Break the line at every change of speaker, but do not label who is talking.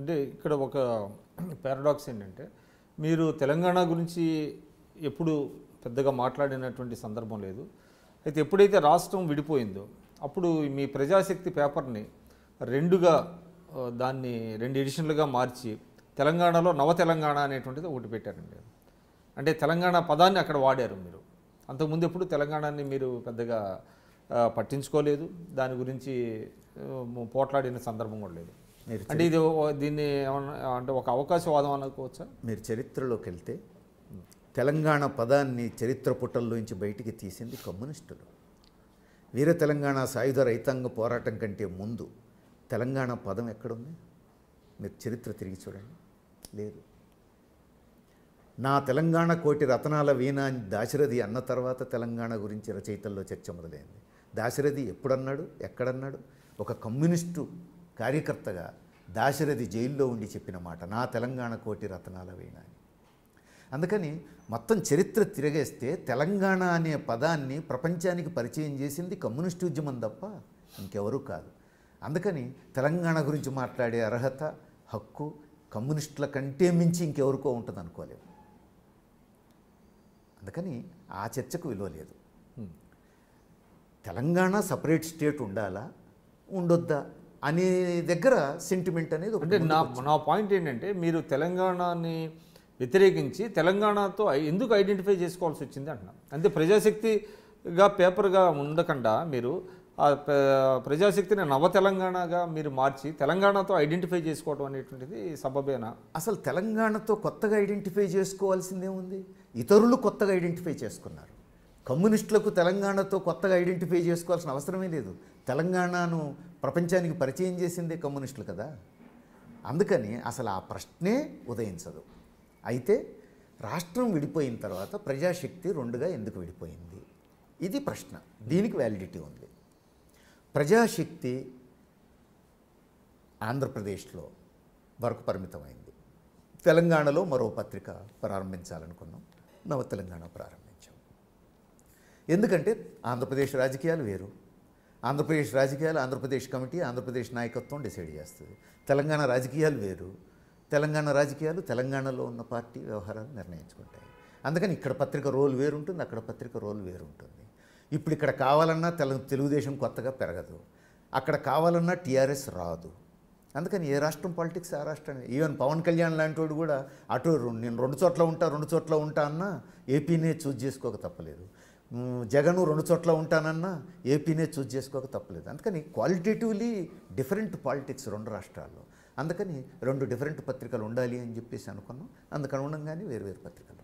అంటే ఇక్కడ ఒక పారాడాక్స్ ఏంటంటే మీరు తెలంగాణ గురించి ఎప్పుడు పెద్దగా మాట్లాడినటువంటి సందర్భం లేదు. అయితే ఎప్పుడైతే రాష్ట్రం విడిపోయిందో అప్పుడు మీ ప్రజాశక్తి పేపర్ని రెండుగా దాన్ని 2 ఎడిషన్లుగా మార్చి తెలంగాణలో నవ తెలంగాణ అనేటువంటిది ఒకటి పెట్టారండి. అంటే తెలంగాణ పదాన్ని అక్కడ వాడారు మీరు. అంతకుముందు ఎప్పుడు తెలంగాణని మీరు పెద్దగా పట్టించుకోలేదు, దాని గురించి పోట్లాడిన సందర్భం కూడా లేదు. అంటే ఇది దీన్ని అంటే ఒక అవకాశవాదం అనుకోవచ్చా?
మీరు చరిత్రలోకి వెళ్తే తెలంగాణ పదాన్ని చరిత్ర పుటల్లోంచి బయటికి తీసింది కమ్యూనిస్టులు. వీర తెలంగాణ సాయుధ రైతాంగ పోరాటం కంటే ముందు తెలంగాణ పదం ఎక్కడుంది? మీరు చరిత్ర తిరిగి చూడండి, లేదు. నా తెలంగాణ కోటి రతనాల వీణ దాశరథి అన్న తర్వాత తెలంగాణ గురించి రచయితల్లో చర్చ మొదలైంది. దాశరథి ఎప్పుడన్నాడు, ఎక్కడన్నాడు? ఒక కమ్యూనిస్టు కార్యకర్తగా దాశరథి జైల్లో ఉండి చెప్పిన మాట, నా తెలంగాణ కోటి రతనాల వీణ అని. అందుకని మొత్తం చరిత్ర తిరగేస్తే తెలంగాణ అనే పదాన్ని ప్రపంచానికి పరిచయం చేసింది కమ్యూనిస్టు ఉద్యమం తప్ప ఇంకెవరూ కాదు. అందుకని తెలంగాణ గురించి మాట్లాడే అర్హత, హక్కు కమ్యూనిస్టుల కంటే మించి ఇంకెవరికో ఉంటుంది అనుకోలేము. అందుకని ఆ చర్చకు విలువ లేదు. తెలంగాణ సపరేట్ స్టేట్ ఉండాలా ఉండొద్దా అనే దగ్గర సెంటిమెంట్ అనేది
అంటే నా పాయింట్ ఏంటంటే మీరు తెలంగాణని వ్యతిరేకించి తెలంగాణతో ఎందుకు ఐడెంటిఫై చేసుకోవాల్సి వచ్చింది అంటున్నాను. అంటే ప్రజాశక్తిగా పేపర్గా ఉండకుండా మీరు ఆ ప్రజాశక్తిని నవ తెలంగాణగా మీరు మార్చి తెలంగాణతో ఐడెంటిఫై చేసుకోవడం అనేటువంటిది సబబేనా?
అసలు తెలంగాణతో కొత్తగా ఐడెంటిఫై చేసుకోవాల్సిందే ఉంది. ఇతరులు కొత్తగా ఐడెంటిఫై చేసుకున్నారు. కమ్యూనిస్టులకు తెలంగాణతో కొత్తగా ఐడెంటిఫై చేసుకోవాల్సిన అవసరమే లేదు. తెలంగాణను ప్రపంచానికి పరిచయం చేసిందే కమ్యూనిస్టులు కదా. అందుకని అసలు ఆ ప్రశ్నే ఉదయించదు. అయితే రాష్ట్రం విడిపోయిన తర్వాత ప్రజాశక్తి రెండుగా ఎందుకు విడిపోయింది, ఇది ప్రశ్న. దీనికి వ్యాలిడిటీ ఉంది. ప్రజాశక్తి ఆంధ్రప్రదేశ్లో వరకు పరిమితమైంది. తెలంగాణలో మరో పత్రిక ప్రారంభించాలనుకున్నాం, నవ తెలంగాణ ప్రారంభించాం. ఎందుకంటే ఆంధ్రప్రదేశ్ రాజకీయాలు వేరు. ఆంధ్రప్రదేశ్ రాజకీయాలు ఆంధ్రప్రదేశ్ కమిటీ, ఆంధ్రప్రదేశ్ నాయకత్వం డిసైడ్ చేస్తుంది. తెలంగాణ రాజకీయాలు వేరు. తెలంగాణ రాజకీయాలు తెలంగాణలో ఉన్న పార్టీ వ్యవహారాలు నిర్ణయించుకుంటాయి. అందుకని ఇక్కడ పత్రిక రోల్ వేరుంటుంది, అక్కడ పత్రిక రోల్ వేరుంటుంది. ఇప్పుడు ఇక్కడ కావాలన్నా తెలుగుదేశం కొత్తగా పెరగదు, అక్కడ కావాలన్నా టీఆర్ఎస్ రాదు. అందుకని ఏ రాష్ట్రం పాలిటిక్స్ ఆ రాష్ట్రం. ఈవెన్ పవన్ కళ్యాణ్ లాంటి వాడు కూడా అటు నేను 2 చోట్ల ఉంటా అన్నా ఏపీనే చూజ్ చేసుకోక తప్పలేదు. జగను 2 చోట్ల ఉంటానన్నా ఏపీనే చూజ్ చేసుకోక తప్పలేదు. అందుకని క్వాలిటేటివ్లీ డిఫరెంట్ పాలిటిక్స్ 2 రాష్ట్రాల్లో. అందుకని 2 డిఫరెంట్ పత్రికలు ఉండాలి అని చెప్పేసి అనుకున్నాం. అందుకు అనుగుణంగానే వేరు పత్రికలు.